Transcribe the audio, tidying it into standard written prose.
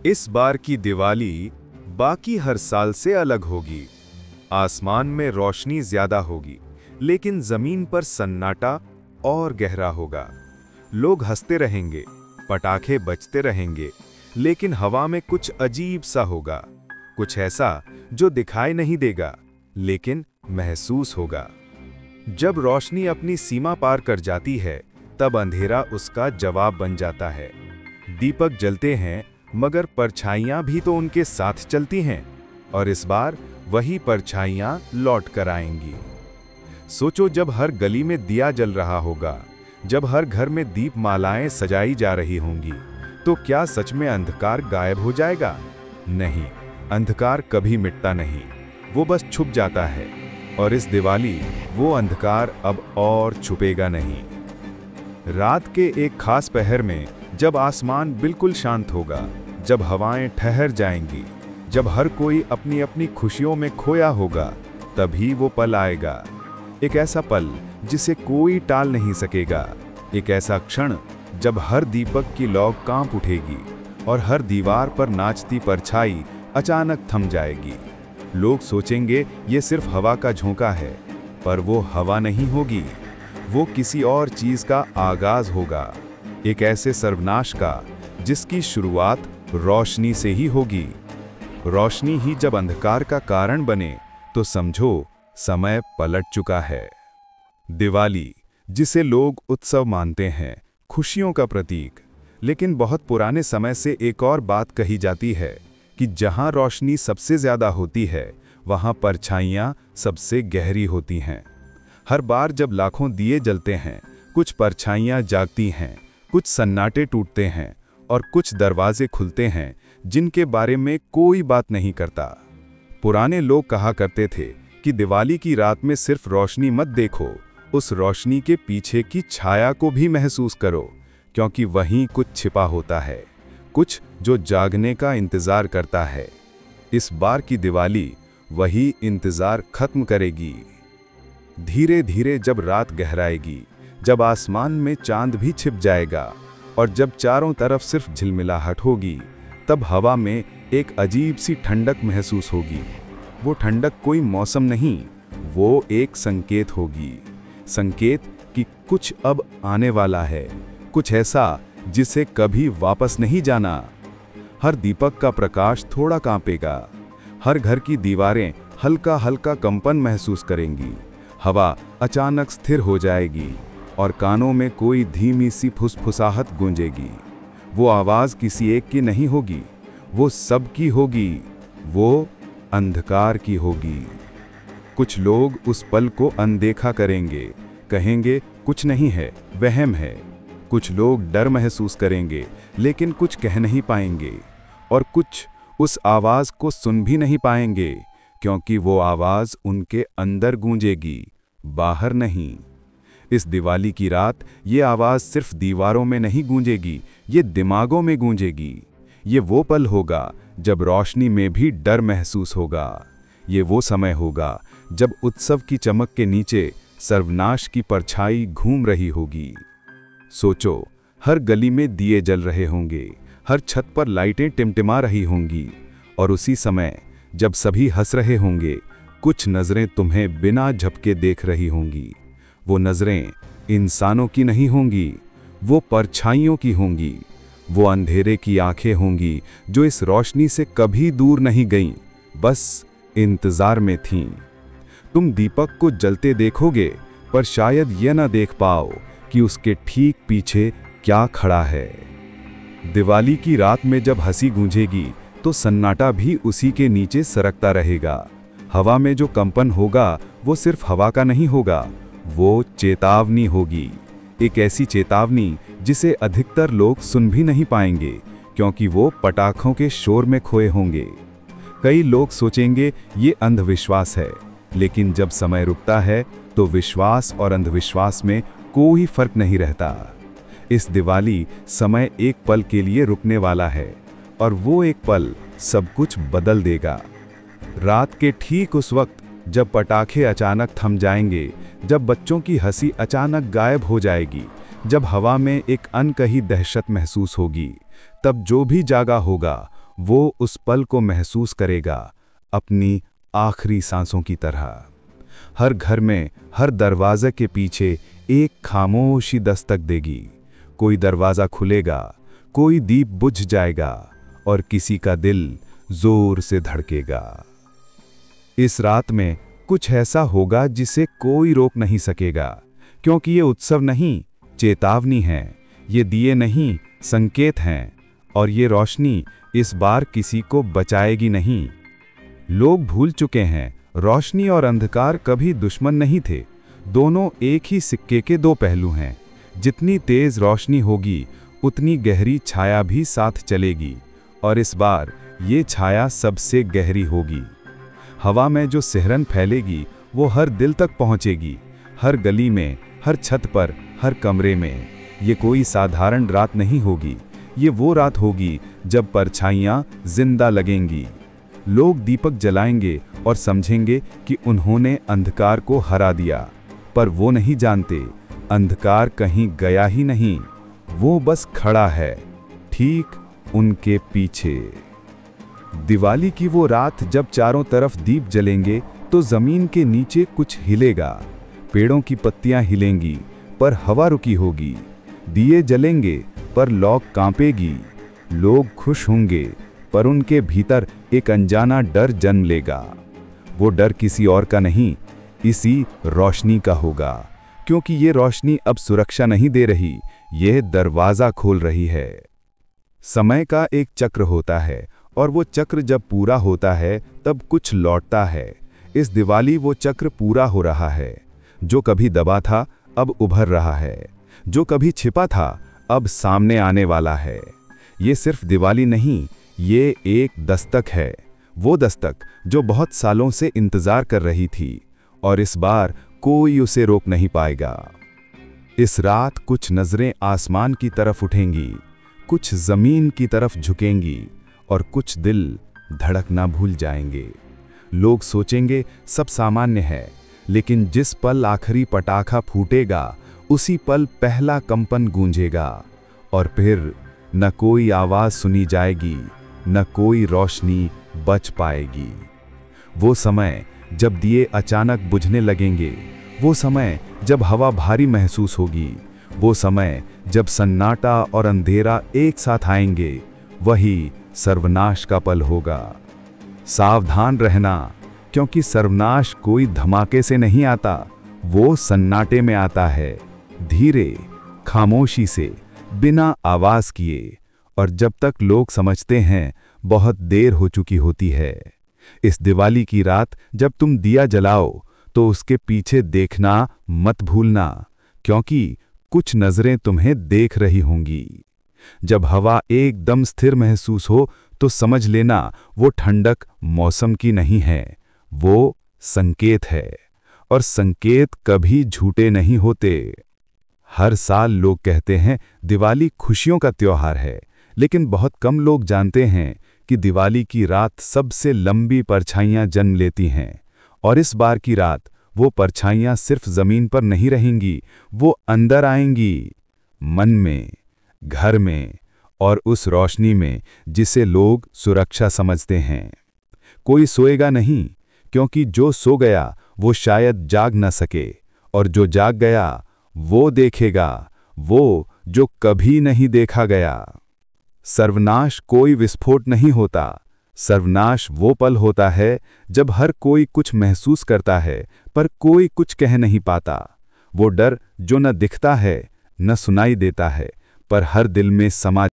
इस बार की दिवाली बाकी हर साल से अलग होगी। आसमान में रोशनी ज्यादा होगी, लेकिन जमीन पर सन्नाटा और गहरा होगा। लोग हंसते रहेंगे, पटाखे बजते रहेंगे, लेकिन हवा में कुछ अजीब सा होगा। कुछ ऐसा जो दिखाई नहीं देगा, लेकिन महसूस होगा। जब रोशनी अपनी सीमा पार कर जाती है, तब अंधेरा उसका जवाब बन जाता है। दीपक जलते हैं, मगर परछाइयां भी तो उनके साथ चलती हैं, और इस बार वही परछाइयां लौट कर आएंगी। सोचो, जब हर गली में दिया जल रहा होगा, जब हर घर में दीप मालाएं सजाई जा रही होंगी, तो क्या सच में अंधकार गायब हो जाएगा? नहीं, अंधकार कभी मिटता नहीं, वो बस छुप जाता है। और इस दिवाली वो अंधकार अब और छुपेगा नहीं। रात के एक खास पहर में, जब आसमान बिल्कुल शांत होगा, जब हवाएं ठहर जाएंगी, जब हर कोई अपनी अपनी खुशियों में खोया होगा, तभी वो पल आएगा। एक ऐसा पल जिसे कोई टाल नहीं सकेगा। एक ऐसा क्षण जब हर दीपक की लौ कांप उठेगी और हर दीवार पर नाचती परछाई अचानक थम जाएगी। लोग सोचेंगे ये सिर्फ हवा का झोंका है, पर वो हवा नहीं होगी, वो किसी और चीज का आगाज होगा। एक ऐसे सर्वनाश का जिसकी शुरुआत रोशनी से ही होगी। रोशनी ही जब अंधकार का कारण बने, तो समझो समय पलट चुका है। दिवाली, जिसे लोग उत्सव मानते हैं, खुशियों का प्रतीक, लेकिन बहुत पुराने समय से एक और बात कही जाती है कि जहां रोशनी सबसे ज्यादा होती है, वहां परछाइयां सबसे गहरी होती हैं। हर बार जब लाखों दिए जलते हैं, कुछ परछाइयां जागती हैं, कुछ सन्नाटे टूटते हैं, और कुछ दरवाजे खुलते हैं जिनके बारे में कोई बात नहीं करता। पुराने लोग कहा करते थे कि दिवाली की रात में सिर्फ रोशनी मत देखो, उस रोशनी के पीछे की छाया को भी महसूस करो, क्योंकि वहीं कुछ छिपा होता है, कुछ जो जागने का इंतजार करता है। इस बार की दिवाली वही इंतजार खत्म करेगी। धीरे धीरे जब रात गहराएगी, जब आसमान में चांद भी छिप जाएगा, और जब चारों तरफ सिर्फ झिलमिलाहट होगी, तब हवा में एक अजीब सी ठंडक महसूस होगी। वो ठंडक कोई मौसम नहीं, वो एक संकेत होगी। संकेत कि कुछ अब आने वाला है, कुछ ऐसा जिसे कभी वापस नहीं जाना। हर दीपक का प्रकाश थोड़ा कांपेगा, हर घर की दीवारें हल्का हल्का कंपन महसूस करेंगी, हवा अचानक स्थिर हो जाएगी, और कानों में कोई धीमी सी फुसफुसाहट गूंजेगी। वो आवाज़ किसी एक की नहीं होगी, वो सबकी होगी, वो अंधकार की होगी। कुछ लोग उस पल को अनदेखा करेंगे, कहेंगे कुछ नहीं है, वहम है। कुछ लोग डर महसूस करेंगे, लेकिन कुछ कह नहीं पाएंगे, और कुछ उस आवाज़ को सुन भी नहीं पाएंगे, क्योंकि वो आवाज़ उनके अंदर गूंजेगी, बाहर नहीं। इस दिवाली की रात ये आवाज़ सिर्फ दीवारों में नहीं गूंजेगी, ये दिमागों में गूंजेगी। ये वो पल होगा जब रोशनी में भी डर महसूस होगा। ये वो समय होगा जब उत्सव की चमक के नीचे सर्वनाश की परछाई घूम रही होगी। सोचो, हर गली में दिए जल रहे होंगे, हर छत पर लाइटें टिमटिमा रही होंगी, और उसी समय जब सभी हंस रहे होंगे, कुछ नज़रें तुम्हें बिना झपके देख रही होंगी। वो नज़रें इंसानों की नहीं होंगी, वो परछाइयों की होंगी। वो अंधेरे की आंखें होंगी जो इस रोशनी से कभी दूर नहीं गईं, बस इंतज़ार में थीं। तुम दीपक को जलते देखोगे, पर शायद ये ना देख पाओ कि उसके ठीक पीछे क्या खड़ा है। दिवाली की रात में जब हंसी गूंजेगी, तो सन्नाटा भी उसी के नीचे सरकता रहेगा। हवा में जो कंपन होगा, वो सिर्फ हवा का नहीं होगा, वो चेतावनी होगी। एक ऐसी चेतावनी जिसे अधिकतर लोग सुन भी नहीं पाएंगे, क्योंकि वो पटाखों के शोर में खोए होंगे। कई लोग सोचेंगे ये अंधविश्वास है, लेकिन जब समय रुकता है, तो विश्वास और अंधविश्वास में कोई फर्क नहीं रहता। इस दिवाली समय एक पल के लिए रुकने वाला है, और वो एक पल सब कुछ बदल देगा। रात के ठीक उस वक्त जब पटाखे अचानक थम जाएंगे, जब बच्चों की हंसी अचानक गायब हो जाएगी, जब हवा में एक अनकही दहशत महसूस होगी, तब जो भी जागा होगा वो उस पल को महसूस करेगा अपनी आखिरी सांसों की तरह। हर घर में हर दरवाजे के पीछे एक खामोशी दस्तक देगी। कोई दरवाज़ा खुलेगा, कोई दीप बुझ जाएगा और किसी का दिल जोर से धड़केगा। इस रात में कुछ ऐसा होगा जिसे कोई रोक नहीं सकेगा, क्योंकि ये उत्सव नहीं, चेतावनी है। ये दिए नहीं, संकेत हैं। और ये रोशनी इस बार किसी को बचाएगी नहीं। लोग भूल चुके हैं, रोशनी और अंधकार कभी दुश्मन नहीं थे। दोनों एक ही सिक्के के दो पहलू हैं। जितनी तेज रोशनी होगी उतनी गहरी छाया भी साथ चलेगी, और इस बार ये छाया सबसे गहरी होगी। हवा में जो सिहरन फैलेगी वो हर दिल तक पहुंचेगी, हर गली में, हर छत पर, हर कमरे में। ये कोई साधारण रात नहीं होगी, ये वो रात होगी जब परछाइयाँ जिंदा लगेंगी। लोग दीपक जलाएंगे और समझेंगे कि उन्होंने अंधकार को हरा दिया, पर वो नहीं जानते, अंधकार कहीं गया ही नहीं, वो बस खड़ा है ठीक उनके पीछे। दिवाली की वो रात जब चारों तरफ दीप जलेंगे तो जमीन के नीचे कुछ हिलेगा। पेड़ों की पत्तियां हिलेंगी पर हवा रुकी होगी। दिए जलेंगे पर लौ कांपेगी। लोग खुश होंगे पर उनके भीतर एक अनजाना डर जन्म लेगा। वो डर किसी और का नहीं, इसी रोशनी का होगा, क्योंकि ये रोशनी अब सुरक्षा नहीं दे रही, यह दरवाज़ा खोल रही है। समय का एक चक्र होता है और वो चक्र जब पूरा होता है तब कुछ लौटता है। इस दिवाली वो चक्र पूरा हो रहा है। जो कभी दबा था अब उभर रहा है, जो कभी छिपा था अब सामने आने वाला है। ये सिर्फ दिवाली नहीं, ये एक दस्तक है, वो दस्तक जो बहुत सालों से इंतजार कर रही थी, और इस बार कोई उसे रोक नहीं पाएगा। इस रात कुछ नजरें आसमान की तरफ उठेंगी, कुछ जमीन की तरफ झुकेंगी और कुछ दिल धड़कना भूल जाएंगे। लोग सोचेंगे सब सामान्य है, लेकिन जिस पल आखिरी पटाखा फूटेगा उसी पल पहला कंपन गूंजेगा, और फिर न कोई आवाज सुनी जाएगी, न कोई रोशनी बच पाएगी। वो समय जब दिए अचानक बुझने लगेंगे, वो समय जब हवा भारी महसूस होगी, वो समय जब सन्नाटा और अंधेरा एक साथ आएंगे, वही सर्वनाश का पल होगा। सावधान रहना, क्योंकि सर्वनाश कोई धमाके से नहीं आता, वो सन्नाटे में आता है, धीरे, खामोशी से, बिना आवाज किए। और जब तक लोग समझते हैं बहुत देर हो चुकी होती है। इस दिवाली की रात जब तुम दिया जलाओ तो उसके पीछे देखना मत भूलना, क्योंकि कुछ नजरें तुम्हें देख रही होंगी। जब हवा एकदम स्थिर महसूस हो तो समझ लेना वो ठंडक मौसम की नहीं है, वो संकेत है, और संकेत कभी झूठे नहीं होते। हर साल लोग कहते हैं दिवाली खुशियों का त्योहार है, लेकिन बहुत कम लोग जानते हैं कि दिवाली की रात सबसे लंबी परछाइयां जन्म लेती हैं। और इस बार की रात वो परछाइयां सिर्फ जमीन पर नहीं रहेंगी, वो अंदर आएंगी, मन में, घर में, और उस रोशनी में जिसे लोग सुरक्षा समझते हैं। कोई सोएगा नहीं, क्योंकि जो सो गया वो शायद जाग न सके, और जो जाग गया वो देखेगा वो जो कभी नहीं देखा गया। सर्वनाश कोई विस्फोट नहीं होता, सर्वनाश वो पल होता है जब हर कोई कुछ महसूस करता है पर कोई कुछ कह नहीं पाता। वो डर जो न दिखता है न सुनाई देता है, पर हर दिल में समा